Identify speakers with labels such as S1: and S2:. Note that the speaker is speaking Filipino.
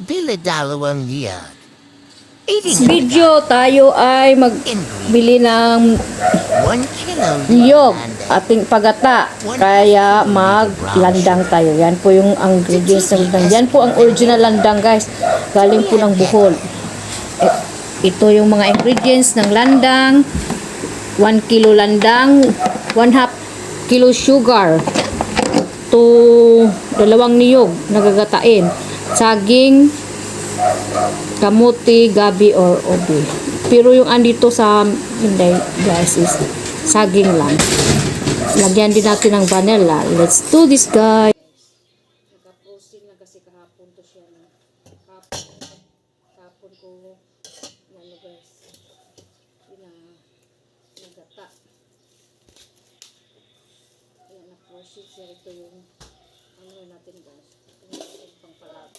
S1: Dalawang liyan.
S2: Video tayo ay magbili ng
S1: 1 kilo
S2: niyog, ating pagata. Kaya maglandang tayo. Yan po yung ingredients ng landang. Yan po ang original landang, guys. Galing po ng Bohol. Ito yung mga ingredients ng landang. 1 kilo landang, 1/2 kilo sugar, to 2 niyog nagagatain, saging, kamuti, gabi or obi. Pero yung andito sa hindi, guys, is saging lang. Lagyan din natin ng vanilla. Let's do this, guys. Nag-posting na kasi kahapon to siya na kahapon ko ano, guys, nagata. Kaya na-process siya. Ito yung ano natin, guys. Ito yung pangpalab.